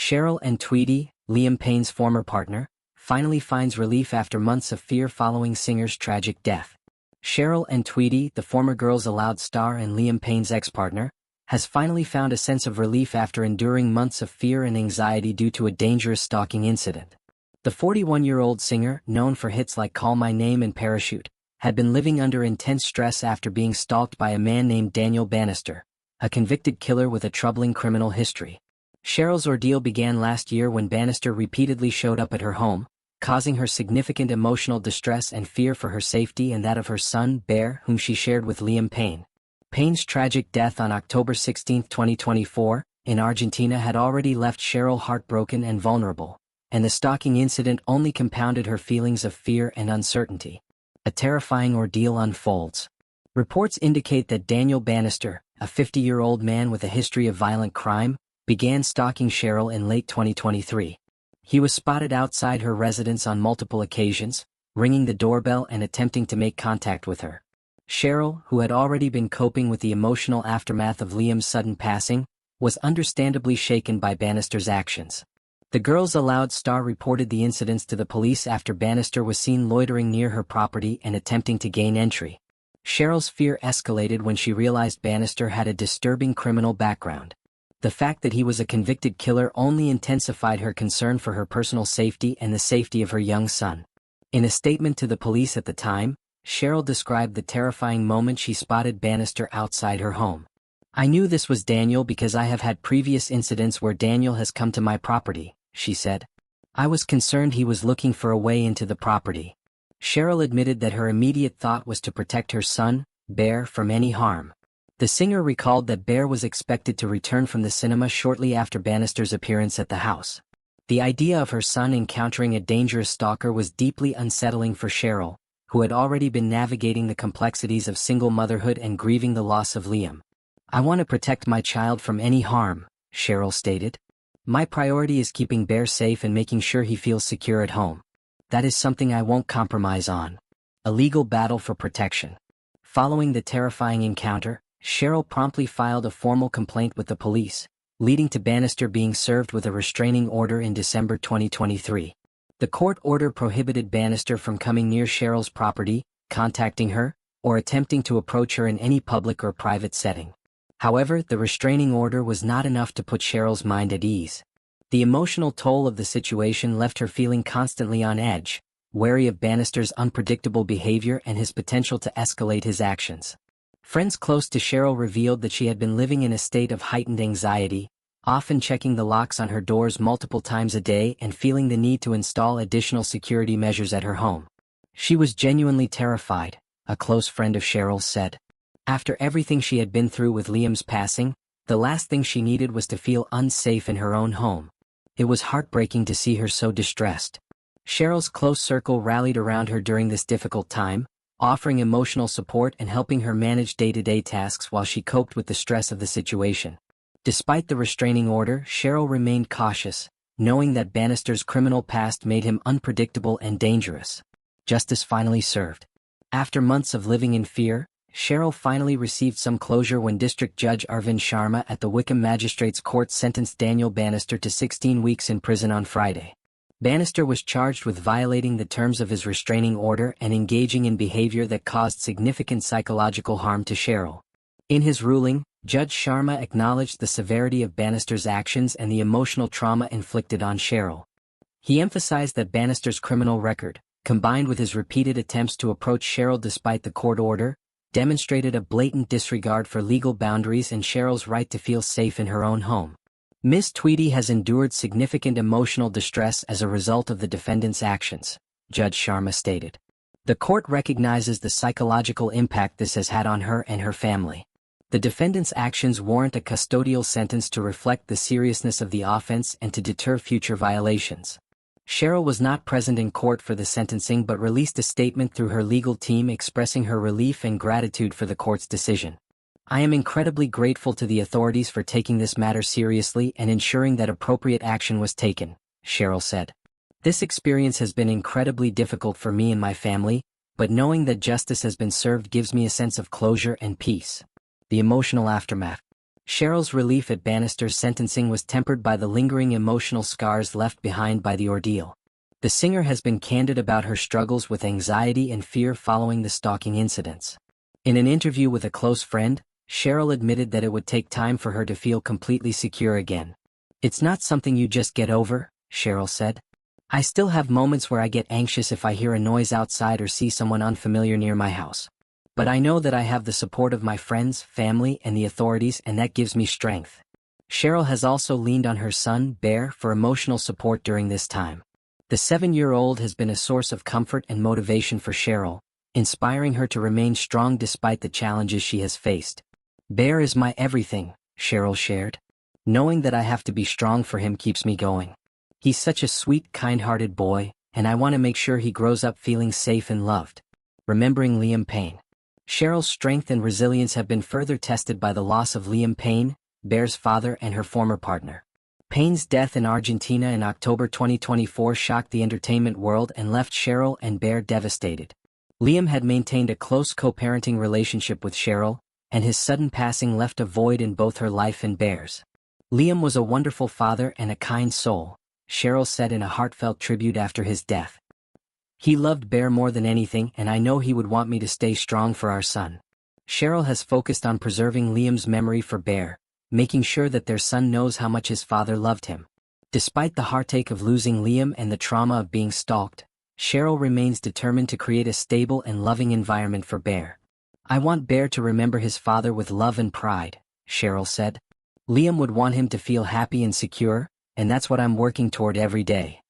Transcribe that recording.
Cheryl Tweedy, Liam Payne's former partner, finally finds relief after months of fear following singer's tragic death. Cheryl Tweedy, the former Girls Aloud star and Liam Payne's ex-partner, has finally found a sense of relief after enduring months of fear and anxiety due to a dangerous stalking incident. The 41-year-old singer, known for hits like Call My Name and Parachute, had been living under intense stress after being stalked by a man named Daniel Bannister, a convicted killer with a troubling criminal history. Cheryl's ordeal began last year when Bannister repeatedly showed up at her home, causing her significant emotional distress and fear for her safety and that of her son, Bear, whom she shared with Liam Payne. Payne's tragic death on October 16, 2024, in Argentina had already left Cheryl heartbroken and vulnerable, and the stalking incident only compounded her feelings of fear and uncertainty. A terrifying ordeal unfolds. Reports indicate that Daniel Bannister, a 50-year-old man with a history of violent crime, began stalking Cheryl in late 2023. He was spotted outside her residence on multiple occasions, ringing the doorbell and attempting to make contact with her. Cheryl, who had already been coping with the emotional aftermath of Liam's sudden passing, was understandably shaken by Bannister's actions. The Girls Aloud star reported the incidents to the police after Bannister was seen loitering near her property and attempting to gain entry. Cheryl's fear escalated when she realized Bannister had a disturbing criminal background. The fact that he was a convicted killer only intensified her concern for her personal safety and the safety of her young son. In a statement to the police at the time, Cheryl described the terrifying moment she spotted Bannister outside her home. "I knew this was Daniel because I have had previous incidents where Daniel has come to my property," she said. "I was concerned he was looking for a way into the property." Cheryl admitted that her immediate thought was to protect her son, Bear, from any harm. The singer recalled that Bear was expected to return from the cinema shortly after Bannister's appearance at the house. The idea of her son encountering a dangerous stalker was deeply unsettling for Cheryl, who had already been navigating the complexities of single motherhood and grieving the loss of Liam. "I want to protect my child from any harm," Cheryl stated. "My priority is keeping Bear safe and making sure he feels secure at home. That is something I won't compromise on." A legal battle for protection. Following the terrifying encounter, Cheryl promptly filed a formal complaint with the police, leading to Bannister being served with a restraining order in December 2023. The court order prohibited Bannister from coming near Cheryl's property, contacting her, or attempting to approach her in any public or private setting. However, the restraining order was not enough to put Cheryl's mind at ease. The emotional toll of the situation left her feeling constantly on edge, wary of Bannister's unpredictable behavior and his potential to escalate his actions. Friends close to Cheryl revealed that she had been living in a state of heightened anxiety, often checking the locks on her doors multiple times a day and feeling the need to install additional security measures at her home. "She was genuinely terrified," a close friend of Cheryl's said. After everything she had been through with Liam's passing, the last thing she needed was to feel unsafe in her own home. It was heartbreaking to see her so distressed. Cheryl's close circle rallied around her during this difficult time, offering emotional support and helping her manage day-to-day tasks while she coped with the stress of the situation. Despite the restraining order, Cheryl remained cautious, knowing that Bannister's criminal past made him unpredictable and dangerous. Justice finally served. After months of living in fear, Cheryl finally received some closure when District Judge Arvind Sharma at the Wickham Magistrates Court sentenced Daniel Bannister to 16 weeks in prison on Friday. Bannister was charged with violating the terms of his restraining order and engaging in behavior that caused significant psychological harm to Cheryl. In his ruling, Judge Sharma acknowledged the severity of Bannister's actions and the emotional trauma inflicted on Cheryl. He emphasized that Bannister's criminal record, combined with his repeated attempts to approach Cheryl despite the court order, demonstrated a blatant disregard for legal boundaries and Cheryl's right to feel safe in her own home. "Ms. Tweedy has endured significant emotional distress as a result of the defendant's actions," Judge Sharma stated. "The court recognizes the psychological impact this has had on her and her family. The defendant's actions warrant a custodial sentence to reflect the seriousness of the offense and to deter future violations." Cheryl was not present in court for the sentencing but released a statement through her legal team expressing her relief and gratitude for the court's decision. "I am incredibly grateful to the authorities for taking this matter seriously and ensuring that appropriate action was taken," Cheryl said. "This experience has been incredibly difficult for me and my family, but knowing that justice has been served gives me a sense of closure and peace." The emotional aftermath. Cheryl's relief at Bannister's sentencing was tempered by the lingering emotional scars left behind by the ordeal. The singer has been candid about her struggles with anxiety and fear following the stalking incidents. In an interview with a close friend, Cheryl admitted that it would take time for her to feel completely secure again. "It's not something you just get over," Cheryl said. "I still have moments where I get anxious if I hear a noise outside or see someone unfamiliar near my house. But I know that I have the support of my friends, family, and the authorities, and that gives me strength." Cheryl has also leaned on her son, Bear, for emotional support during this time. The 7-year-old has been a source of comfort and motivation for Cheryl, inspiring her to remain strong despite the challenges she has faced. "Bear is my everything," Cheryl shared. "Knowing that I have to be strong for him keeps me going. He's such a sweet, kind-hearted boy, and I want to make sure he grows up feeling safe and loved." Remembering Liam Payne. Cheryl's strength and resilience have been further tested by the loss of Liam Payne, Bear's father and her former partner. Payne's death in Argentina in October 2024 shocked the entertainment world and left Cheryl and Bear devastated. Liam had maintained a close co-parenting relationship with Cheryl, and his sudden passing left a void in both her life and Bear's. "Liam was a wonderful father and a kind soul," Cheryl said in a heartfelt tribute after his death. "He loved Bear more than anything, and I know he would want me to stay strong for our son." Cheryl has focused on preserving Liam's memory for Bear, making sure that their son knows how much his father loved him. Despite the heartache of losing Liam and the trauma of being stalked, Cheryl remains determined to create a stable and loving environment for Bear. "I want Bear to remember his father with love and pride," Cheryl said. "Liam would want him to feel happy and secure, and that's what I'm working toward every day."